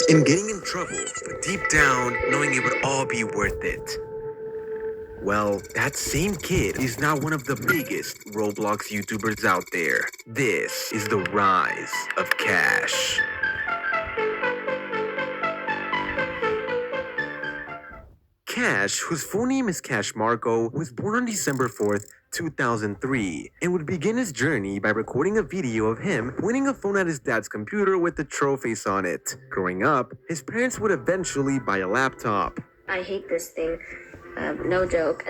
and getting in trouble, but deep down, knowing it would all be worth it. Well, that same kid is now one of the biggest Roblox YouTubers out there. This is the rise of Cash. Cash, whose full name is Cash Marco, was born on December 4th, 2003, and would begin his journey by recording a video of him pointing a phone at his dad's computer with the troll face on it. Growing up, his parents would eventually buy a laptop. I hate this thing. No joke.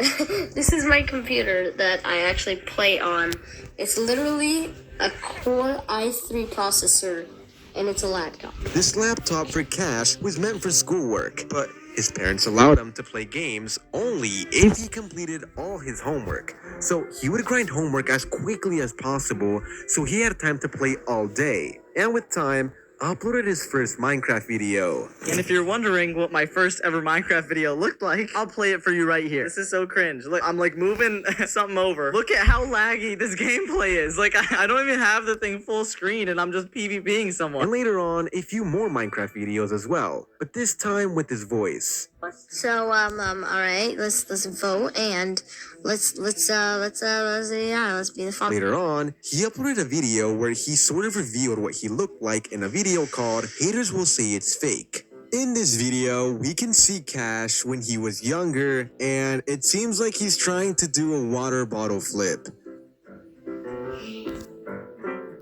This is my computer that I actually play on. It's literally a Core i3 processor, and it's a laptop. This laptop for Cash was meant for schoolwork, but his parents allowed him to play games only if he completed all his homework. So he would grind homework as quickly as possible so he had time to play all day. And with time, uploaded his first Minecraft video. And if you're wondering what my first ever Minecraft video looked like, I'll play it for you right here. This is so cringe. Look, I'm like moving something over. Look at how laggy this gameplay is. Like, I don't even have the thing full screen and I'm just PvPing someone. And later on, a few more Minecraft videos as well, but this time with his voice. So, all right, let's vote and let's be the father. Later on, he uploaded a video where he sort of revealed what he looked like in a video called Haters Will Say It's Fake. In this video, we can see Cash when he was younger, and it seems like he's trying to do a water bottle flip.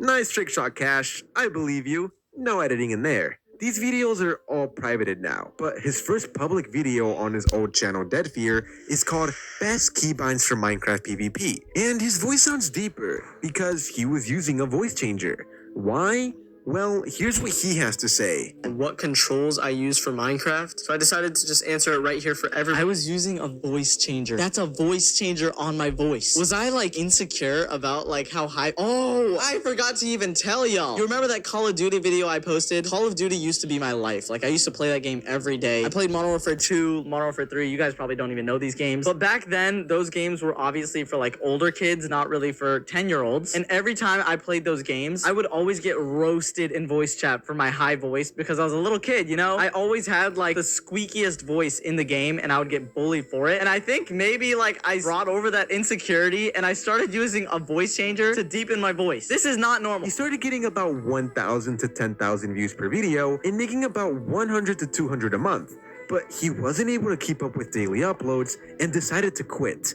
Nice trick shot, Cash. I believe you. No editing in there. These videos are all privated now, but his first public video on his old channel Dead Fear is called Best Keybinds for Minecraft PvP. And his voice sounds deeper because he was using a voice changer. Why? Well, here's what he has to say. What controls I use for Minecraft. So I decided to just answer it right here for everyone. I was using a voice changer. That's a voice changer on my voice. Was I like insecure about like how high? Oh, I forgot to even tell y'all. You remember that Call of Duty video I posted? Call of Duty used to be my life. Like I used to play that game every day. I played Modern Warfare 2, Modern Warfare 3. You guys probably don't even know these games. But back then, those games were obviously for like older kids, not really for 10-year-olds. And every time I played those games, I would always get roasted in voice chat for my high voice because I was a little kid, you know? I always had like the squeakiest voice in the game and I would get bullied for it. And I think maybe like I brought over that insecurity and I started using a voice changer to deepen my voice. This is not normal. He started getting about 1,000 to 10,000 views per video and making about 100 to 200 a month. But he wasn't able to keep up with daily uploads and decided to quit.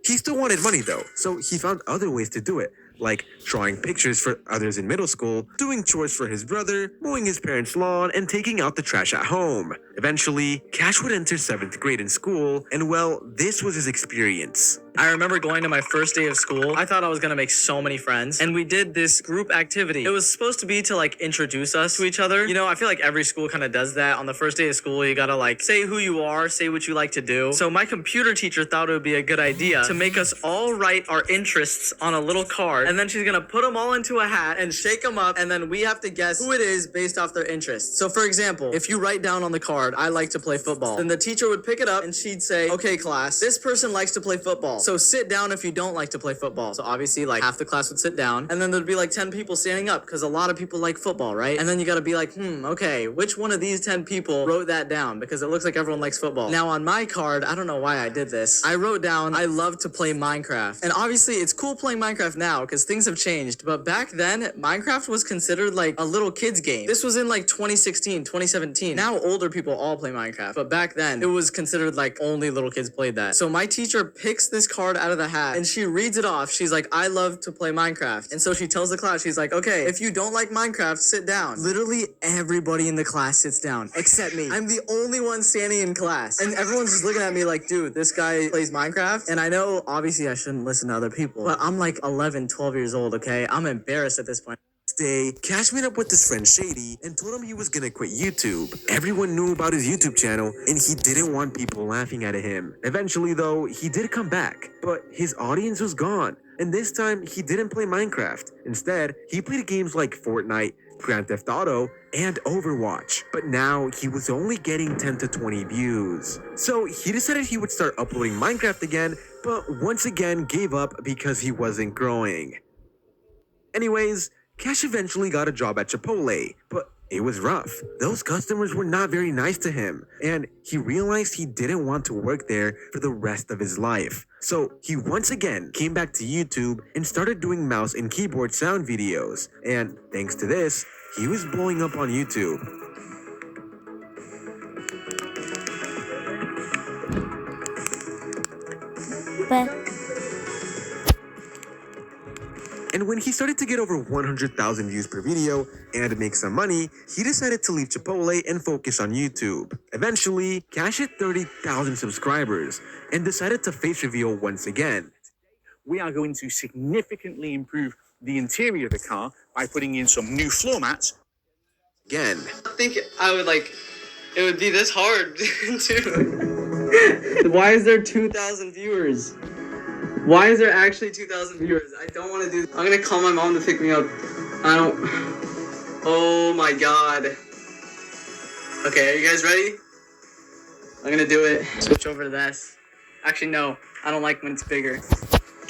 He still wanted money though, so he found other ways to do it, like drawing pictures for others in middle school, doing chores for his brother, mowing his parents' lawn, and taking out the trash at home. Eventually, Cash would enter 7th grade in school, and well, this was his experience. I remember going to my first day of school. I thought I was gonna make so many friends, and we did this group activity. It was supposed to be to like introduce us to each other. You know, I feel like every school kind of does that. On the first day of school, you gotta like say who you are, say what you like to do. So my computer teacher thought it would be a good idea to make us all write our interests on a little card, and then she's gonna put them all into a hat and shake them up, and then we have to guess who it is based off their interests. So for example, if you write down on the card, I like to play football, then the teacher would pick it up and she'd say, okay class, this person likes to play football. So sit down if you don't like to play football. So obviously like half the class would sit down and then there'd be like 10 people standing up because a lot of people like football, right? And then you gotta be like, okay, which one of these 10 people wrote that down? Because it looks like everyone likes football. Now on my card, I don't know why I did this. I wrote down, I love to play Minecraft. And obviously it's cool playing Minecraft now because things have changed. But back then, Minecraft was considered like a little kid's game. This was in like 2016, 2017. Now older people all play Minecraft. But back then, it was considered like only little kids played that. So my teacher picks this card out of the hat and she reads it off. She's like, I love to play Minecraft. And so she tells the class, she's like, okay, if you don't like Minecraft, sit down. Literally everybody in the class sits down except me. I'm the only one standing in class. And everyone's just looking at me like, dude, this guy plays Minecraft. And I know obviously I shouldn't listen to other people, but I'm like 11, 12 years old, okay? I'm embarrassed at this point. Day, Cash met up with his friend Shady and told him he was gonna quit YouTube. Everyone knew about his YouTube channel and he didn't want people laughing at him. Eventually though, he did come back, but his audience was gone. And this time, he didn't play Minecraft. Instead, he played games like Fortnite, Grand Theft Auto, and Overwatch. But now, he was only getting 10 to 20 views. So he decided he would start uploading Minecraft again, but once again gave up because he wasn't growing. Anyways, Cash eventually got a job at Chipotle, but it was rough. Those customers were not very nice to him, and he realized he didn't want to work there for the rest of his life. So he once again came back to YouTube and started doing mouse and keyboard sound videos. And thanks to this, he was blowing up on YouTube. And when he started to get over 100,000 views per video and make some money, he decided to leave Chipotle and focus on YouTube. Eventually, Cash hit 30,000 subscribers and decided to face reveal once again. We are going to significantly improve the interior of the car by putting in some new floor mats. Again. I think it would be this hard too. Why is there 2,000 viewers? Why is there actually 2,000 viewers? I don't want to do this. I'm gonna call my mom to pick me up. Oh my god. Okay, are you guys ready? I'm gonna do it. Switch over to this. Actually, no. I don't like when it's bigger.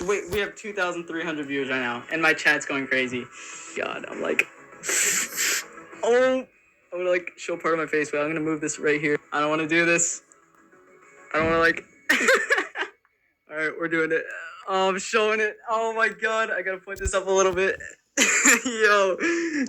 Wait, we have 2,300 viewers right now, and my chat's going crazy. God, I'm like... Oh! I'm gonna like show part of my face, but I'm gonna move this right here. I don't want to do this. I don't want to like... Alright, we're doing it. Oh, I'm showing it. Oh my god, I gotta point this up a little bit. Yo.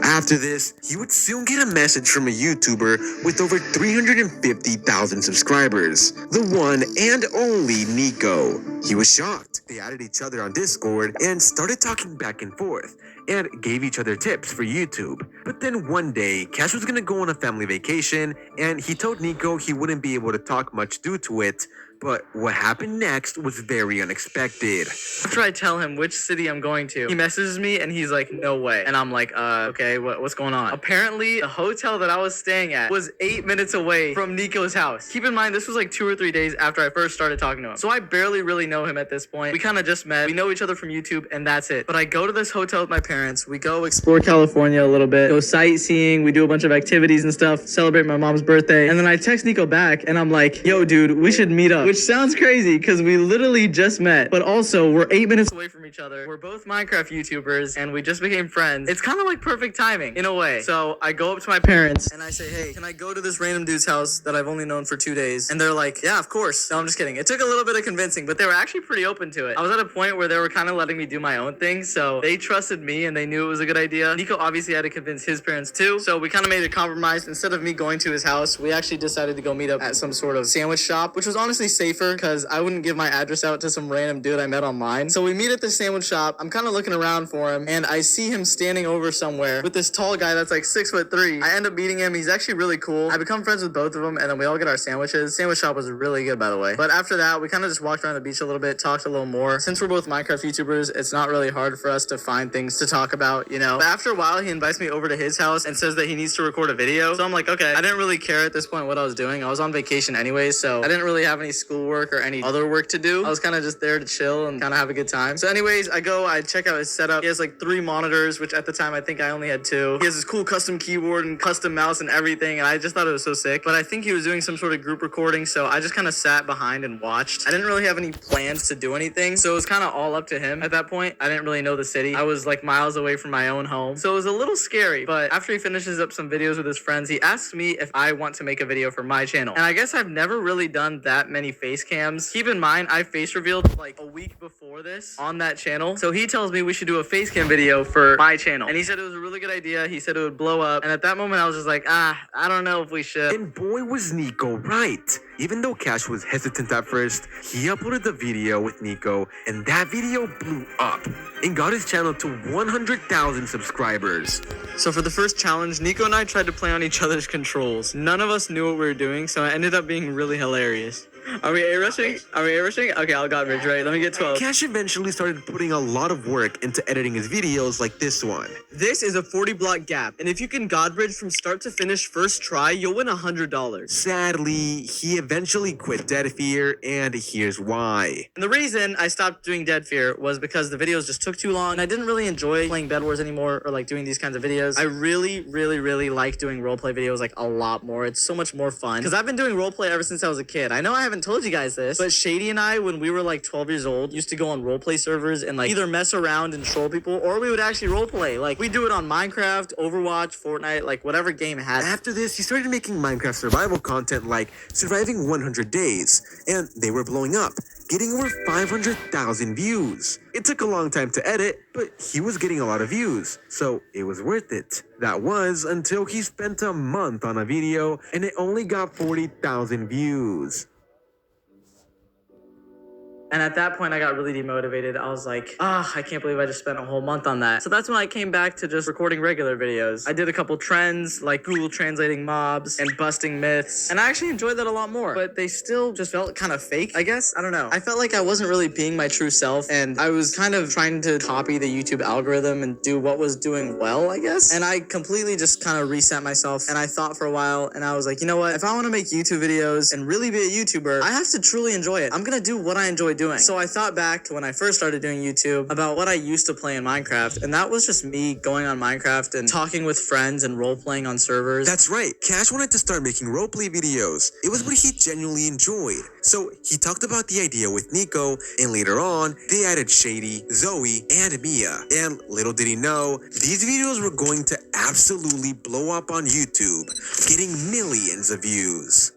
After this, he would soon get a message from a YouTuber with over 350,000 subscribers, the one and only Nico. He was shocked. They added each other on Discord and started talking back and forth and gave each other tips for YouTube. But then one day, Cash was gonna go on a family vacation and he told Nico he wouldn't be able to talk much due to it. But what happened next was very unexpected. After I tell him which city I'm going to, he messages me and he's like, no way. And I'm like, okay, what's going on? Apparently, the hotel that I was staying at was 8 minutes away from Nico's house. Keep in mind, this was like 2 or 3 days after I first started talking to him. So I barely really know him at this point. We kind of just met. We know each other from YouTube and that's it. But I go to this hotel with my parents. We go explore California a little bit, go sightseeing. We do a bunch of activities and stuff, celebrate my mom's birthday. And then I text Nico back and I'm like, yo, dude, we should meet up. Which sounds crazy because we literally just met, but also we're 8 minutes away from each other. We're both Minecraft YouTubers and we just became friends. It's kind of like perfect timing in a way. So I go up to my parents and I say, hey, can I go to this random dude's house that I've only known for 2 days? And they're like, yeah, of course. No, I'm just kidding. It took a little bit of convincing, but they were actually pretty open to it. I was at a point where they were kind of letting me do my own thing, so they trusted me and they knew it was a good idea. Nico obviously had to convince his parents too, so we kind of made a compromise. Instead of me going to his house, we actually decided to go meet up at some sort of sandwich shop, which was honestly safer because I wouldn't give my address out to some random dude I met online. So we meet at the sandwich shop. I'm kind of looking around for him and I see him standing over somewhere with this tall guy that's like 6'3". I end up meeting him. He's actually really cool. I become friends with both of them and then we all get our sandwiches. Sandwich shop was really good, by the way. But after that, we kind of just walked around the beach a little bit, talked a little more. Since we're both Minecraft YouTubers, it's not really hard for us to find things to talk about, you know. But after a while, he invites me over to his house and says that he needs to record a video. So I'm like, okay. I didn't really care at this point what I was doing. I was on vacation anyways, so I didn't really have any schoolwork or any other work to do. I was kind of just there to chill and kind of have a good time. So anyways, I check out his setup. He has like 3 monitors, which at the time I think I only had 2. He has his cool custom keyboard and custom mouse and everything, and I just thought it was so sick. But I think he was doing some sort of group recording, so I just kind of sat behind and watched. I didn't really have any plans to do anything, so it was kind of all up to him at that point. I didn't really know the city. I was like miles away from my own home, so it was a little scary. But after he finishes up some videos with his friends, he asks me if I want to make a video for my channel. And I guess I've never really done that many face cams. Keep in mind, I face revealed like a week before this on that channel. So he tells me we should do a face cam video for my channel. And he said it was a really good idea. He said it would blow up. And at that moment, I was just like, I don't know if we should. And boy, was Nico right. Even though Cash was hesitant at first, he uploaded the video with Nico, and that video blew up and got his channel to 100,000 subscribers. So for the first challenge, Nico and I tried to play on each other's controls. None of us knew what we were doing, so it ended up being really hilarious. Are we A-rushing? Okay, I'll got Ridge, right? Let me get 12. Cash eventually started putting a lot of work into editing his videos like this one. This is a 40 block gap, and if you can God bridge from start to finish first try, you'll win $100. Sadly, he eventually quit Dead Fear, and here's why. And the reason I stopped doing Dead Fear was because the videos just took too long, and I didn't really enjoy playing Bed Wars anymore or like doing these kinds of videos. I really like doing roleplay videos like a lot more. It's so much more fun because I've been doing roleplay ever since I was a kid. I know I haven't haven't told you guys this, but Shady and I, when we were like 12 years old, used to go on roleplay servers and like either mess around and troll people, or we would actually roleplay. Like we do it on Minecraft, Overwatch, Fortnite, like whatever game had. After this, he started making Minecraft survival content like Surviving 100 Days, and they were blowing up, getting over 500,000 views. It took a long time to edit, but he was getting a lot of views, so it was worth it. That was until he spent a month on a video and it only got 40,000 views. And at that point, I got really demotivated. I was like, I can't believe I just spent a whole month on that. So that's when I came back to just recording regular videos. I did a couple trends, like Google translating mobs and busting myths. And I actually enjoyed that a lot more. But they still just felt kind of fake, I guess. I don't know. I felt like I wasn't really being my true self. And I was kind of trying to copy the YouTube algorithm and do what was doing well, I guess. And I completely just kind of reset myself. And I thought for a while, and I was like, you know what? If I want to make YouTube videos and really be a YouTuber, I have to truly enjoy it. I'm going to do what I enjoy doing. So I thought back to when I first started doing YouTube about what I used to play in Minecraft, and that was just me going on Minecraft and talking with friends and role-playing on servers. That's right, Cash wanted to start making roleplay videos. It was what he genuinely enjoyed. So he talked about the idea with Nico, and later on, they added Shady, Zoe, and Mia. And little did he know, these videos were going to absolutely blow up on YouTube, getting millions of views.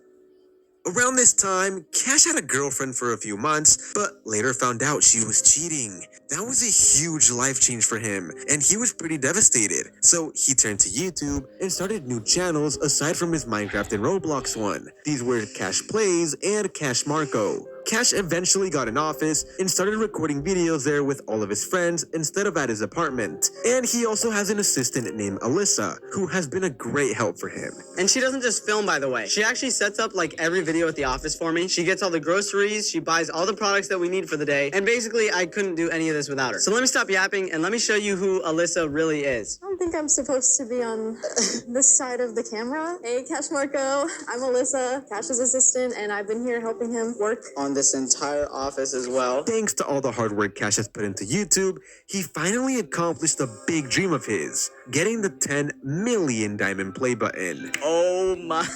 Around this time, Cash had a girlfriend for a few months, but later found out she was cheating. That was a huge life change for him, and he was pretty devastated. So he turned to YouTube and started new channels aside from his Minecraft and Roblox one. These were Cash Plays and Cash Marco. Cash eventually got an office and started recording videos there with all of his friends instead of at his apartment. And he also has an assistant named Alyssa, who has been a great help for him. And she doesn't just film, by the way. She actually sets up like every video at the office for me. She gets all the groceries, she buys all the products that we need for the day. And basically, I couldn't do any of this without her. So let me stop yapping and let me show you who Alyssa really is. I don't think I'm supposed to be on this side of the camera. Hey, Cash Marco. I'm Alyssa, Cash's assistant, and I've been here helping him work On this entire office as well. Thanks to all the hard work Cash has put into YouTube, he finally accomplished a big dream of his, getting the 10 million diamond play button. Oh my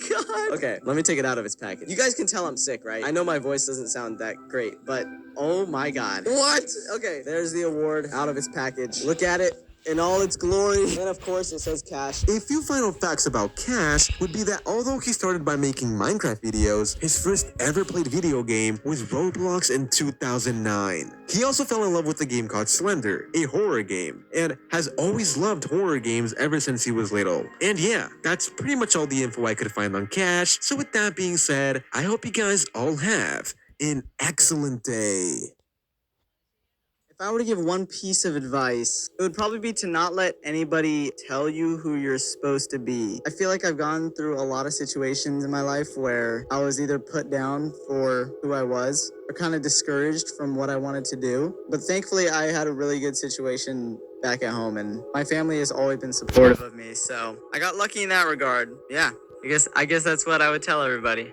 god. Okay, let me take it out of its package. You guys can tell I'm sick, right? I know my voice doesn't sound that great, but oh my god. What? Okay, there's the award out of its package. Look at it in all its glory. And of course it says Cash. A few final facts about Cash would be that although he started by making Minecraft videos, his first ever played video game was Roblox in 2009. He also fell in love with a game called Slender, a horror game, and has always loved horror games ever since he was little. And yeah, that's pretty much all the info I could find on Cash. So with that being said, I hope you guys all have an excellent day. If I were to give one piece of advice, it would probably be to not let anybody tell you who you're supposed to be. I feel like I've gone through a lot of situations in my life where I was either put down for who I was or kind of discouraged from what I wanted to do. But thankfully, I had a really good situation back at home, and my family has always been supportive of me. So I got lucky in that regard. Yeah, I guess that's what I would tell everybody.